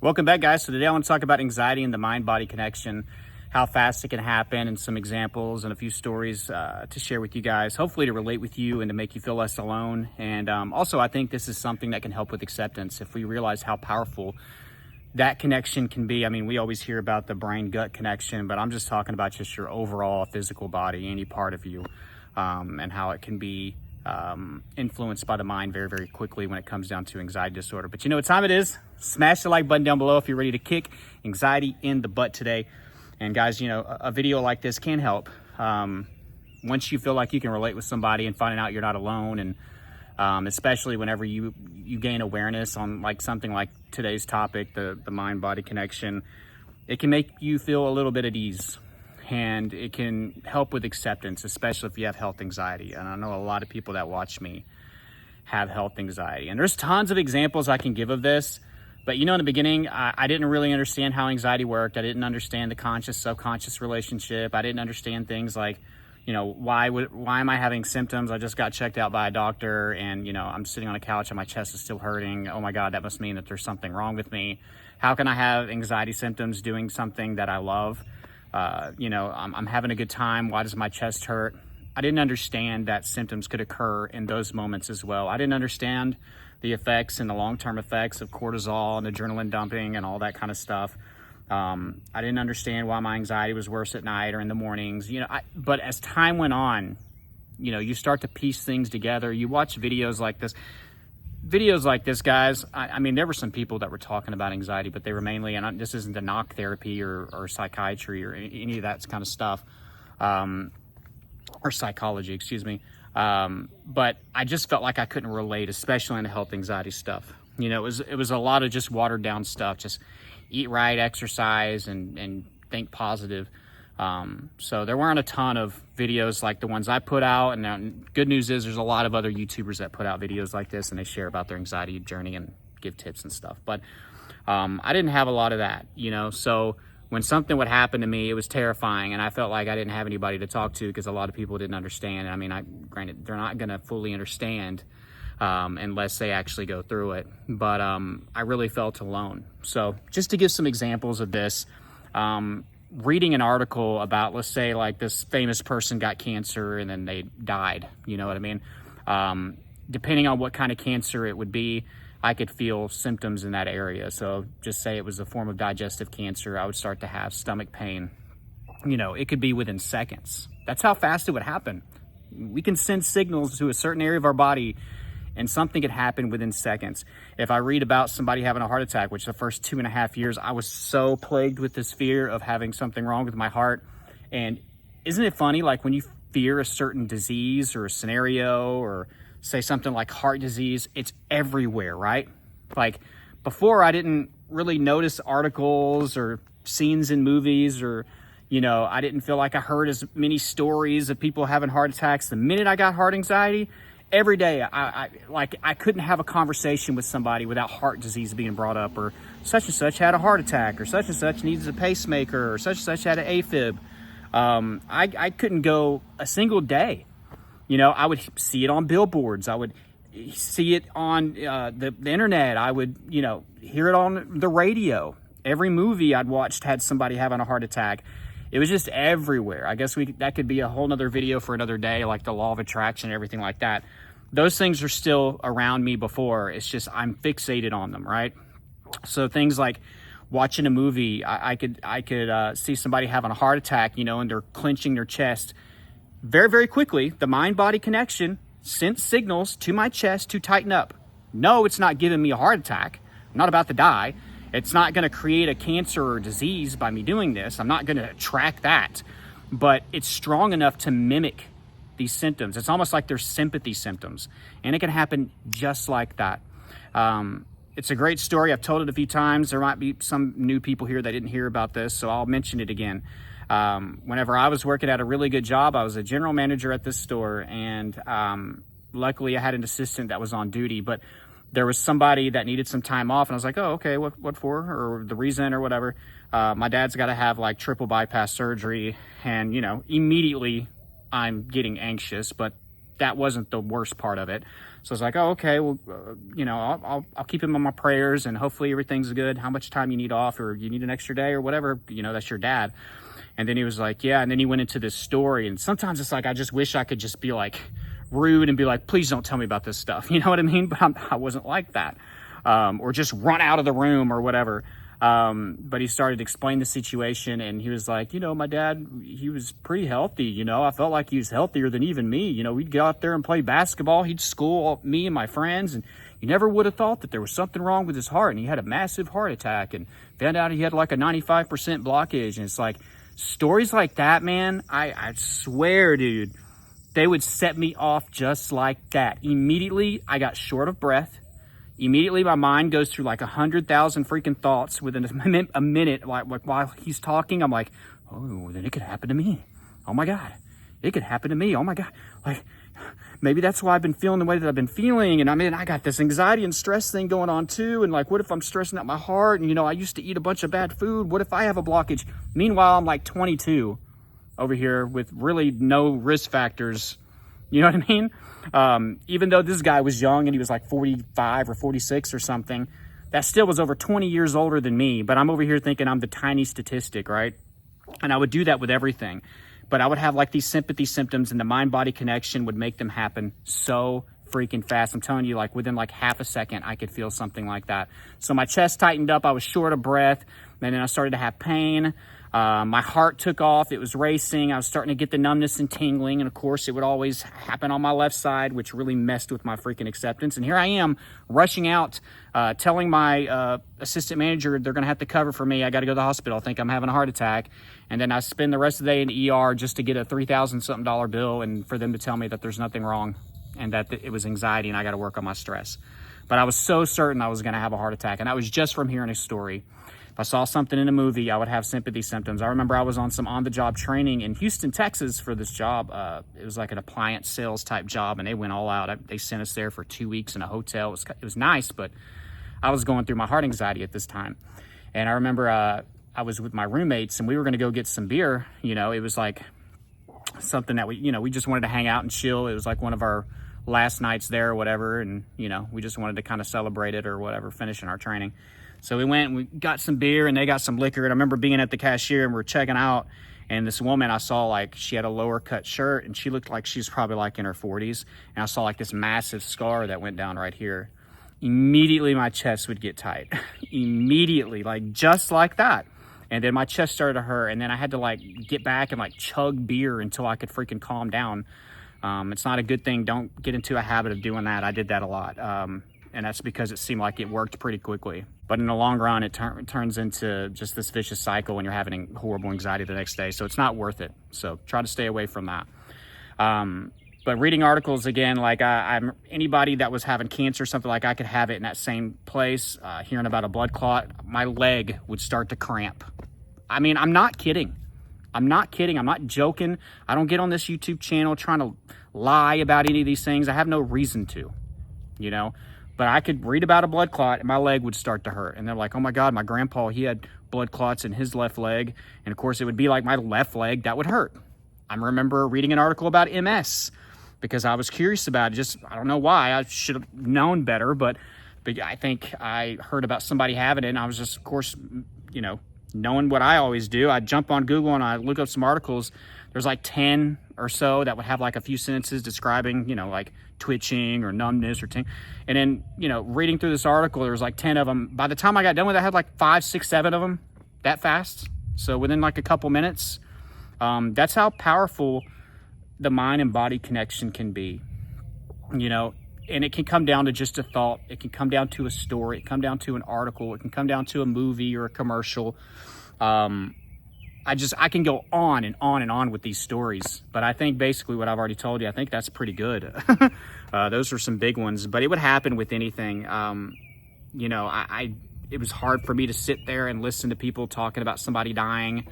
Welcome back, guys. So today I want to talk about anxiety and the mind-body connection, how fast it can happen, and some examples and a few stories to share with you guys, hopefully to relate with you and to make you feel less alone. And also, I think this is something that can help with acceptance if we realize how powerful that connection can be. I mean, we always hear about the brain-gut connection, but I'm just talking about just your overall physical body, any part of you, and how it can be influenced by the mind very, very quickly when it comes down to anxiety disorder. But you know what time it is? Smash the like button down below if you're ready to kick anxiety in the butt today. And guys, you know, a video like this can help. Once you feel like you can relate with somebody and finding out you're not alone, and especially whenever you gain awareness on like something like today's topic, the mind-body connection, it can make you feel a little bit at ease. And it can help with acceptance, especially if you have health anxiety. And I know a lot of people that watch me have health anxiety. And there's tons of examples I can give of this. But you know, in the beginning, I didn't really understand how anxiety worked. I didn't understand the conscious-subconscious relationship. I didn't understand things like, you know, why am I having symptoms? I just got checked out by a doctor and, you know, I'm sitting on a couch and my chest is still hurting. Oh my God, that must mean that there's something wrong with me. How can I have anxiety symptoms doing something that I love? You know, I'm having a good time. Why does my chest hurt? I didn't understand that symptoms could occur in those moments as well. I didn't understand the effects and the long-term effects of cortisol and adrenaline dumping and all that kind of stuff. I didn't understand why my anxiety was worse at night or in the mornings. You know, but as time went on, you know, you start to piece things together. You watch videos like this. Videos like this, guys, I mean, there were some people that were talking about anxiety, but they were mainly, and this isn't a knock therapy or psychiatry or any of that kind of stuff, or psychology, excuse me. But I just felt like I couldn't relate, especially in the health anxiety stuff. You know, it was a lot of just watered down stuff, just eat right, exercise, and think positive. So there weren't a ton of videos like the ones I put out, and good news is there's a lot of other YouTubers that put out videos like this and they share about their anxiety journey and give tips and stuff. But I didn't have a lot of that, you know, so when something would happen to me, it was terrifying, and I felt like I didn't have anybody to talk to because a lot of people didn't understand. I mean, granted, they're not going to fully understand unless they actually go through it, but I really felt alone. So just to give some examples of this, reading an article about, let's say, like this famous person got cancer and then they died, you know what I mean? Depending on what kind of cancer it would be, I could feel symptoms in that area. So just say it was a form of digestive cancer, I would start to have stomach pain. You know, it could be within seconds. That's how fast it would happen. We can send signals to a certain area of our body and something could happen within seconds. If I read about somebody having a heart attack, which the first 2.5 years, I was so plagued with this fear of having something wrong with my heart. And isn't it funny, like when you fear a certain disease or a scenario, or say something like heart disease, it's everywhere, right? Like before, I didn't really notice articles or scenes in movies, or, you know, I didn't feel like I heard as many stories of people having heart attacks. The minute I got heart anxiety, every day, I couldn't have a conversation with somebody without heart disease being brought up, or such and such had a heart attack, or such and such needs a pacemaker, or such and such had an AFib. I couldn't go a single day. You know, I would see it on billboards. I would see it on the internet. I would, you know, hear it on the radio. Every movie I'd watched had somebody having a heart attack. It was just everywhere. I guess that could be a whole nother video for another day, like the law of attraction and everything like that. Those things are still around me before. It's just I'm fixated on them, right? So things like watching a movie, I could see somebody having a heart attack, you know, and they're clenching their chest. Very, very quickly, the mind-body connection sent signals to my chest to tighten up. No, it's not giving me a heart attack. I'm not about to die. It's not going to create a cancer or disease by me doing this. I'm not going to track that. But it's strong enough to mimic these symptoms. It's almost like they're sympathy symptoms. And it can happen just like that. It's a great story. I've told it a few times. There might be some new people here that didn't hear about this, so I'll mention it again. Whenever I was working at a really good job, I was a general manager at this store, and luckily I had an assistant that was on duty, but there was somebody that needed some time off, and I was like, oh, okay, what for, or the reason or whatever. My dad's got to have like triple bypass surgery, and, you know, immediately I'm getting anxious, but that wasn't the worst part of it. So I was like, oh, okay, well, you know, I'll keep him on my prayers, and hopefully everything's good. How much time you need off, or you need an extra day or whatever, you know, that's your dad. And then he was like, yeah. And then he went into this story. And sometimes it's like, I just wish I could just be like rude and be like, please don't tell me about this stuff. You know what I mean? But I wasn't like that. Or just run out of the room or whatever. But he started to explain the situation, and he was like, you know, my dad, he was pretty healthy. You know, I felt like he was healthier than even me. You know, we'd go out there and play basketball. He'd school me and my friends, and you never would have thought that there was something wrong with his heart. And he had a massive heart attack, and found out he had like a 95% blockage. And it's like, stories like that, man, I swear, dude, they would set me off just like that. Immediately, I got short of breath. Immediately, my mind goes through like 100,000 freaking thoughts within a minute. Like while he's talking, I'm like, oh, then it could happen to me. Oh my God, it could happen to me. Oh my God, like maybe that's why I've been feeling the way that I've been feeling. And I mean, I got this anxiety and stress thing going on too. And like, what if I'm stressing out my heart? And you know, I used to eat a bunch of bad food. What if I have a blockage? Meanwhile, I'm like 22 over here with really no risk factors. You know what I mean? Even though this guy was young and he was like 45 or 46 or something, that still was over 20 years older than me. But I'm over here thinking I'm the tiny statistic, right? And I would do that with everything. But I would have like these sympathy symptoms, and the mind-body connection would make them happen so freaking fast. I'm telling you, like within like half a second, I could feel something like that. So my chest tightened up. I was short of breath. And then I started to have pain. My heart took off. It was racing. I was starting to get the numbness and tingling. And of course, it would always happen on my left side, which really messed with my freaking acceptance. And here I am rushing out, telling my assistant manager they're going to have to cover for me. I got to go to the hospital. I think I'm having a heart attack. And then I spend the rest of the day in the ER just to get a $3,000-something bill, and for them to tell me that there's nothing wrong and that it was anxiety and I got to work on my stress. But I was so certain I was going to have a heart attack. And that was just from hearing a story. If I saw something in a movie, I would have sympathy symptoms. I remember I was on some on-the-job training in Houston, Texas for this job. It was like an appliance sales type job, and they went all out. They sent us there for 2 weeks in a hotel. It was nice, but I was going through my heart anxiety at this time. And I remember I was with my roommates, and we were going to go get some beer. You know, it was like something that we just wanted to hang out and chill. It was like one of our last nights there or whatever, and, you know, we just wanted to kind of celebrate it or whatever, finishing our training. So we went and we got some beer, and they got some liquor. And I remember being at the cashier, and we're checking out, and this woman I saw, like, she had a lower cut shirt, and she looked like she's probably like in her 40s. And I saw like this massive scar that went down right here. Immediately my chest would get tight. Immediately, like just like that. And then my chest started to hurt, and then I had to like get back and like chug beer until I could freaking calm down. It's not a good thing. Don't get into a habit of doing that. I did that a lot. And that's because it seemed like it worked pretty quickly. But in the long run, it turns into just this vicious cycle when you're having horrible anxiety the next day. So it's not worth it. So try to stay away from that. But reading articles, again, like I'm anybody that was having cancer or something, like I could have it in that same place. Hearing about a blood clot, my leg would start to cramp. I mean, I'm not kidding. I'm not kidding. I'm not joking. I don't get on this YouTube channel trying to lie about any of these things. I have no reason to, you know. But I could read about a blood clot and my leg would start to hurt. And they're like, oh my God, my grandpa, he had blood clots in his left leg. And of course, it would be like my left leg that would hurt. I remember reading an article about MS because I was curious about it. Just, I don't know why. I should have known better. But I think I heard about somebody having it. And I was just, of course, you know, knowing what I always do, I jump on Google and I look up some articles. There's like 10 or so that would have like a few sentences describing, you know, like twitching or numbness or ting. And then, you know, reading through this article, there was like 10 of them. By the time I got done with it, I had like 5, 6, 7 of them that fast. So within like a couple minutes, that's how powerful the mind and body connection can be, you know. And it can come down to just a thought. It can come down to a story. It can come down to an article. It can come down to a movie or a commercial. I can go on and on and on with these stories, but I think basically what I've already told you, I think that's pretty good. Those are some big ones, but it would happen with anything. You know, it was hard for me to sit there and listen to people talking about somebody dying,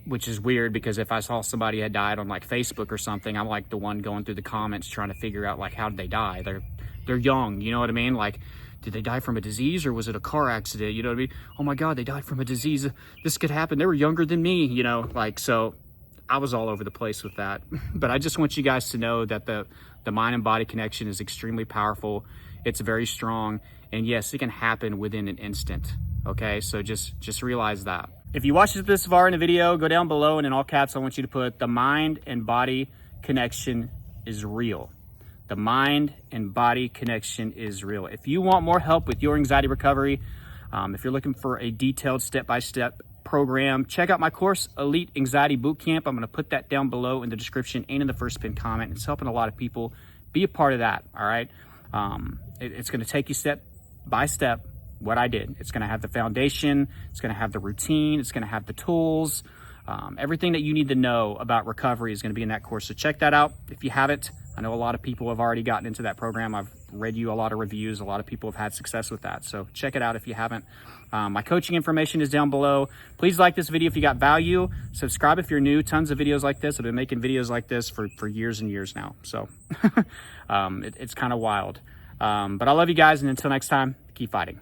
which is weird because if I saw somebody had died on like Facebook or something, I'm like the one going through the comments trying to figure out like, how did they die? They're young, you know what I mean? Like, did they die from a disease or was it a car accident? You know what I mean? Oh my God, they died from a disease. This could happen. They were younger than me, you know, like, so I was all over the place with that. But I just want you guys to know that the mind and body connection is extremely powerful. It's very strong. And yes, it can happen within an instant. Okay, so just realize that. If you watched it this far in the video, go down below and in all caps, I want you to put the mind and body connection is real. The mind and body connection is real. If you want more help with your anxiety recovery, if you're looking for a detailed step-by-step program, check out my course, Elite Anxiety Bootcamp. I'm going to put that down below in the description and in the first pinned comment. It's helping a lot of people. Be a part of that, all right? It's going to take you step by step what I did. It's going to have the foundation. It's going to have the routine. It's going to have the tools. Everything that you need to know about recovery is going to be in that course. So check that out if you haven't. I know a lot of people have already gotten into that program. I've read you a lot of reviews. A lot of people have had success with that. So check it out if you haven't. My coaching information is down below. Please like this video if you got value. Subscribe if you're new. Tons of videos like this. I've been making videos like this for years and years now. So it's kind of wild. But I love you guys. And until next time, keep fighting.